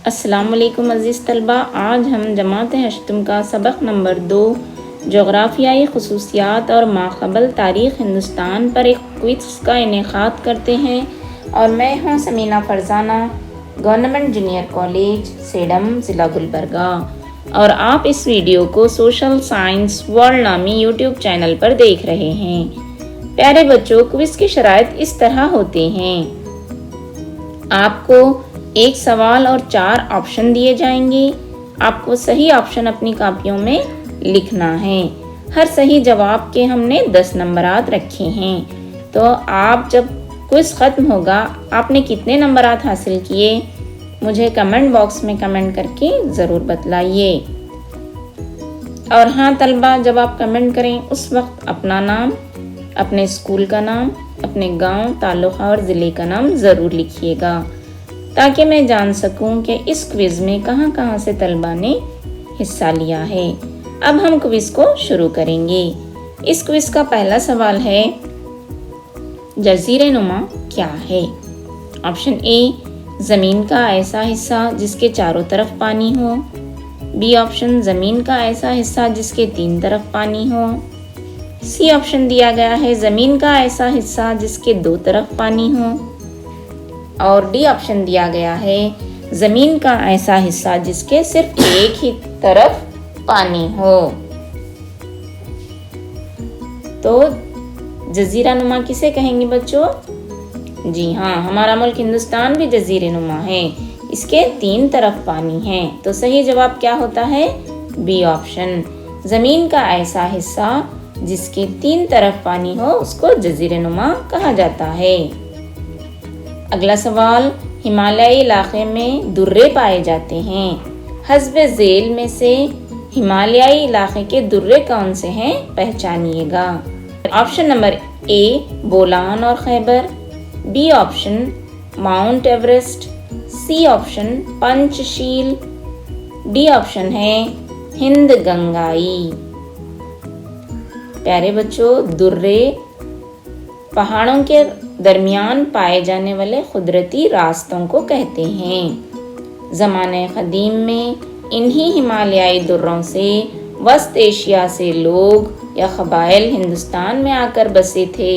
السلام علیکم عزیز طلبہ، آج ہم جماعت ہشتم کا سبق نمبر 2 جغرافیائی خصوصیات اور ماقبل تاریخ ہندوستان پر ایک کوئز کا انعقاد کرتے ہیں، اور میں ہوں Samina Farzana, government junior college Sedam, ضلع گلبرگہ، اور آپ اس ویڈیو کو سوشل سائنس ورلڈ نامی یوٹیوب چینل پر دیکھ رہے ہیں۔ پیارے بچوں، کوئز کی شرائط اس طرح ہوتے ہیں۔ آپ کو ایک سوال اور 4 آپشن دیے جائیں گے۔ آپ کو صحیح آپشن اپنی کاپیوں میں لکھنا ہے۔ ہر صحیح جواب کے ہم نے 10 نمبرات رکھے ہیں۔ تو آپ جب کوئز ختم ہوگا، آپ نے کتنے نمبرات حاصل کیے، مجھے کمنٹ باکس میں کمنٹ کر کے ضرور بتلائیے۔ اور ہاں طلبہ، جب آپ کمنٹ کریں اس وقت اپنا نام، اپنے اسکول کا نام، اپنے گاؤں، تعلقہ اور ضلع کا نام ضرور لکھیے گا، تاکہ میں جان سکوں کہ اس کوئز میں کہاں کہاں سے طلبہ نے حصہ لیا ہے۔ اب ہم کوئز کو شروع کریں گے۔ اس کوئز کا پہلا سوال ہے، جزیرہ نما کیا ہے؟ آپشن اے، زمین کا ایسا حصہ جس کے چاروں طرف پانی ہو۔ بی آپشن، زمین کا ایسا حصہ جس کے 3 طرف پانی ہو۔ سی آپشن دیا گیا ہے، زمین کا ایسا حصہ جس کے 2 طرف پانی ہو۔ اور ڈی آپشن دیا گیا ہے، زمین کا ایسا حصہ جس کے صرف ایک ہی طرف پانی ہو۔ تو جزیرہ نما کسے کہیں گے بچوں؟ جی ہاں، ہمارا ملک ہندوستان بھی جزیرہ نما ہے، اس کے 3 طرف پانی ہے۔ تو صحیح جواب کیا ہوتا ہے؟ بی آپشن، زمین کا ایسا حصہ جس کے 3 طرف پانی ہو اس کو جزیرہ نما کہا جاتا ہے۔ اگلا سوال، ہمالیائی علاقے میں درے پائے جاتے ہیں۔ حسب ذیل میں سے ہمالیائی علاقے کے درے کون سے ہیں؟ پہچانیے گا۔ آپشن نمبر اے، بولان اور Khyber. B option, Mount Everest. C option, Panch Sheel. D option ہے ہند گنگائی۔ پیارے بچوں، درے پہاڑوں کے درمیان پائے جانے والے قدرتی راستوں کو کہتے ہیں۔ زمانہ قدیم میں انہی ہمالیائی دروں سے وسط ایشیا سے لوگ یا قبائل ہندوستان میں آ کر بسے تھے۔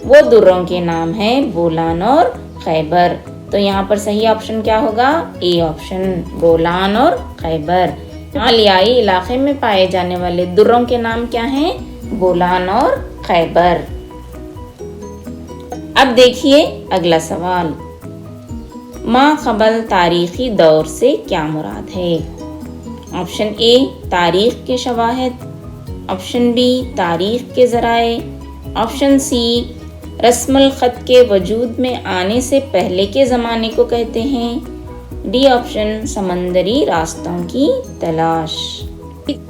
وہ دروں کے نام ہیں بولان اور خیبر۔ تو یہاں پر صحیح آپشن کیا ہوگا؟ اے آپشن، بولان اور خیبر۔ ہمالیائی علاقے میں پائے جانے والے دروں کے نام کیا ہیں؟ بولان اور خیبر۔ اب دیکھیے اگلا سوال، ماقبل تاریخی دور سے کیا مراد ہے؟ آپشن اے، تاریخ کے شواہد۔ آپشن بی، تاریخ کے ذرائع۔ آپشن سی، رسم الخط کے وجود میں آنے سے پہلے کے زمانے کو کہتے ہیں۔ ڈی آپشن، سمندری راستوں کی تلاش۔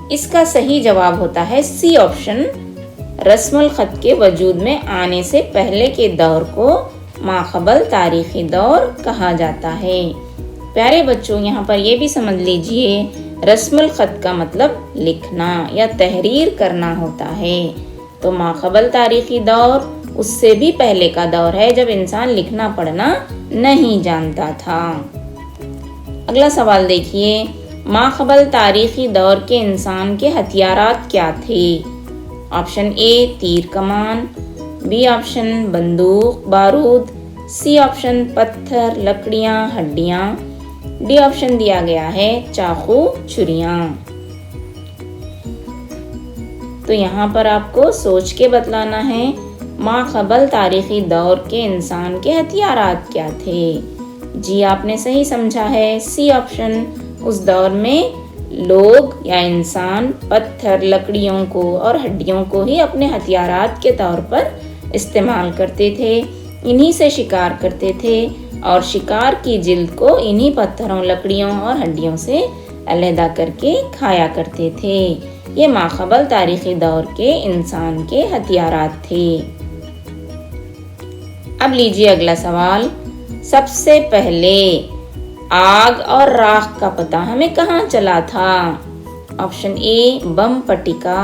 اس کا صحیح جواب ہوتا ہے سی آپشن، رسم الخط کے وجود میں آنے سے پہلے کے دور کو ماقبل تاریخی دور کہا جاتا ہے۔ پیارے بچوں، یہاں پر یہ بھی سمجھ لیجئے، رسم الخط کا مطلب لکھنا یا تحریر کرنا ہوتا ہے۔ تو ماقبل تاریخی دور اس سے بھی پہلے کا دور ہے، جب انسان لکھنا پڑھنا نہیں جانتا تھا۔ اگلا سوال دیکھیے، ماقبل تاریخی دور کے انسان کے ہتھیارات کیا تھے؟ آپشن اے، تیر کمان۔ بی آپشن، بندوق بارود۔ سی آپشن، پتھر لکڑیاں ہڈیاں۔ ڈی آپشن دیا گیا ہے چاقو چھریاں۔ تو یہاں پر آپ کو سوچ کے بتلانا ہے، ماقبل تاریخی دور کے انسان کے ہتھیارات کیا تھے؟ جی آپ نے صحیح سمجھا ہے، سی آپشن، اس دور میں لوگ یا انسان پتھر لکڑیوں کو اور ہڈیوں کو ہی اپنے ہتھیارات کے طور پر استعمال کرتے تھے۔ انہی سے شکار کرتے تھے اور شکار کی جلد کو انہی پتھروں لکڑیوں اور ہڈیوں سے علیحدہ کر کے کھایا کرتے تھے۔ یہ ماقبل تاریخی دور کے انسان کے ہتھیارات تھے۔ اب لیجیے اگلا سوال، سب سے پہلے آگ اور راکھ کا پتہ ہمیں کہاں چلا تھا؟ Option A, Bhimbetka.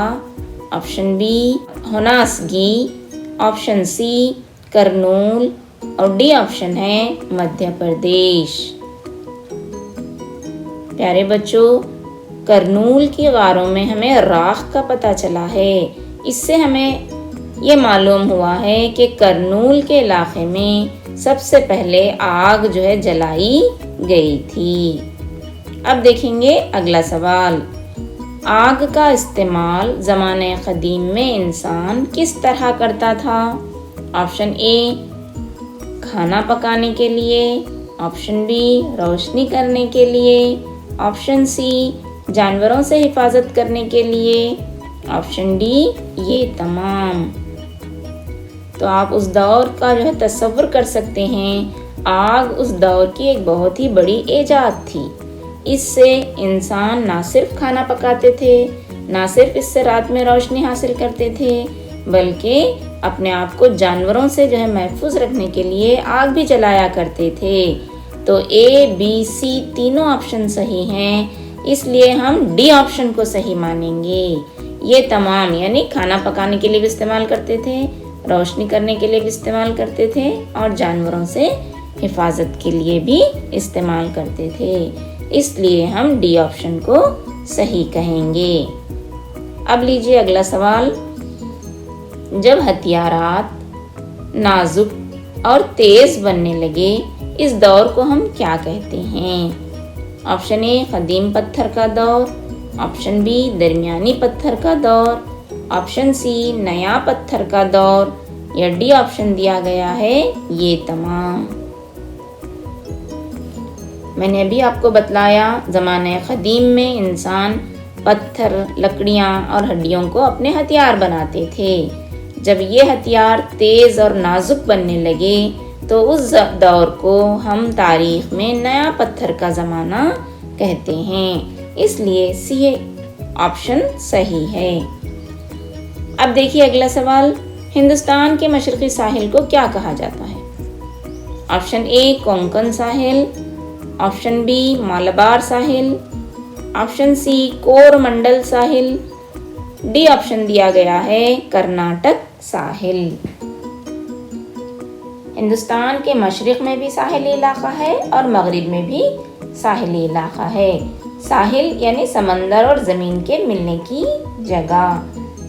Option B, Hunasagi. Option C, Kurnool. اور ڈی آپشن ہے مدھیہ پردیش۔ پیارے بچوں، کرنول کی غاروں میں ہمیں راکھ کا پتہ چلا ہے۔ اس سے ہمیں یہ معلوم ہوا ہے کہ کرنول کے علاقے میں سب سے پہلے آگ جو ہے جلائی گئی تھی۔ اب دیکھیں گے اگلا سوال۔ آگ کا استعمال زمانہ قدیم میں انسان کس طرح کرتا تھا؟ آپشن اے کھانا پکانے کے لیے، آپشن بی روشنی کرنے کے لیے، آپشن سی جانوروں سے حفاظت کرنے کے لیے، آپشن ڈی یہ تمام۔ تو آپ اس دور کا جو ہے تصور کر سکتے ہیں، آگ اس دور کی ایک بہت ہی بڑی ایجاد تھی۔ اس سے انسان نہ صرف کھانا پکاتے تھے، نہ صرف اس سے رات میں روشنی حاصل کرتے تھے، بلکہ اپنے آپ کو جانوروں سے جو ہے محفوظ رکھنے کے لیے آگ بھی جلایا کرتے تھے۔ تو اے بی سی تینوں آپشن صحیح ہیں، اس لیے ہم ڈی آپشن کو صحیح مانیں گے۔ یہ تمام یعنی کھانا پکانے کے لیے بھی استعمال کرتے تھے، روشنی کرنے کے لیے بھی استعمال کرتے تھے اور جانوروں سے حفاظت کے لیے بھی استعمال کرتے تھے، اس لیے ہم ڈی آپشن کو صحیح کہیں گے۔ اب لیجئے اگلا سوال۔ جب ہتھیارات نازک اور تیز بننے لگے، اس دور کو ہم کیا کہتے ہیں؟ آپشن اے قدیم پتھر کا دور، آپشن بی درمیانی پتھر کا دور، آپشن سی نیا پتھر کا دور، یا ڈی آپشن دیا گیا ہے یہ تمام۔ میں نے ابھی آپ کو بتلایا زمانہ قدیم میں انسان پتھر، لکڑیاں اور ہڈیوں کو اپنے ہتھیار بناتے تھے۔ جب یہ ہتھیار تیز اور نازک بننے لگے تو اس دور کو ہم تاریخ میں نیا پتھر کا زمانہ کہتے ہیں، اس لیے سی آپشن صحیح ہے۔ اب دیکھیے اگلا سوال۔ ہندوستان کے مشرقی ساحل کو کیا کہا جاتا ہے؟ آپشن اے کونکن ساحل، آپشن بی مالابار ساحل، آپشن سی کورمنڈل ساحل، ڈی آپشن دیا گیا ہے کرناٹک ساحل۔ ہندوستان کے مشرق میں بھی ساحلی علاقہ ہے اور مغرب میں بھی ساحلی علاقہ ہے۔ ساحل یعنی سمندر اور زمین کے ملنے کی جگہ۔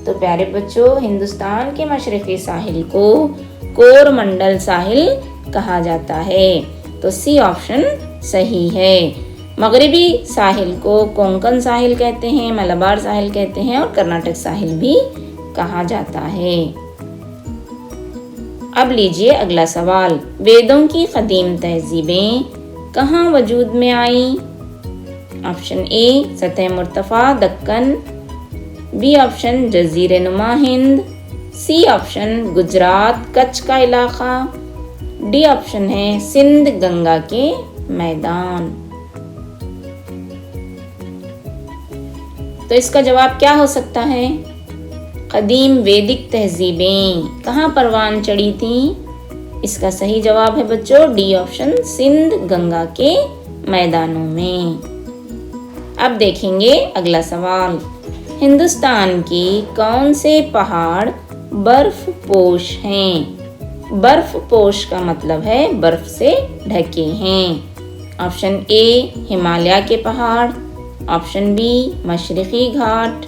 تو پیارے بچوں، ہندوستان کے مشرقی ساحل کو کورمنڈل ساحل کہا جاتا ہے، تو سی آپشن صحیح ہے۔ مغربی ساحل کو کونکن ساحل کہتے ہیں، ملبار ساحل کہتے ہیں اور کرناٹک ساحل بھی کہا جاتا ہے۔ اب لیجئے اگلا سوال۔ ویدوں کی قدیم تہذیبیں کہاں وجود میں آئیں؟ آپشن اے سطح مرتفع دکن، بی آپشن جزیرہ نما ہند، سی آپشن گجرات کچھ کا علاقہ، ڈی آپشن ہے سندھ گنگا کے میدان۔ تو اس کا جواب کیا ہو سکتا ہے؟ قدیم ویدک تہذیبیں کہاں پروان چڑھی تھیں؟ اس کا صحیح جواب ہے بچوں ڈی آپشن سندھ گنگا کے میدانوں میں۔ اب دیکھیں گے اگلا سوال۔ ہندوستان کی کون سے پہاڑ برف پوش ہیں؟ برف پوش کا مطلب ہے برف سے ڈھکے ہیں۔ آپشن اے ہمالیہ کے پہاڑ، آپشن بی مشرقی گھاٹ،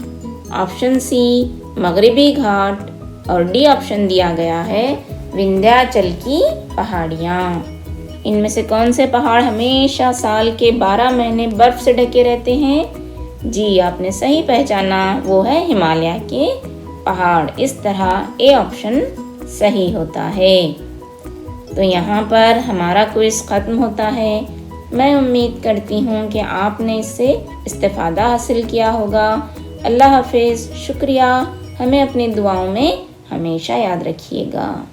آپشن سی مغربی گھاٹ اور ڈی آپشن دیا گیا ہے وندھیاچل کی پہاڑیاں۔ ان میں سے کون سے پہاڑ ہمیشہ سال کے 12 مہینے برف سے ڈھکے رہتے ہیں؟ جی آپ نے صحیح پہچانا، وہ ہے ہمالیہ کے پہاڑ۔ اس طرح اے آپشن صحیح ہوتا ہے۔ تو یہاں پر ہمارا کوئز ختم ہوتا ہے۔ میں امید کرتی ہوں کہ آپ نے اس سے استفادہ حاصل کیا ہوگا۔ اللہ حافظ، شکریہ۔ ہمیں اپنی دعاؤں میں ہمیشہ یاد رکھیے گا۔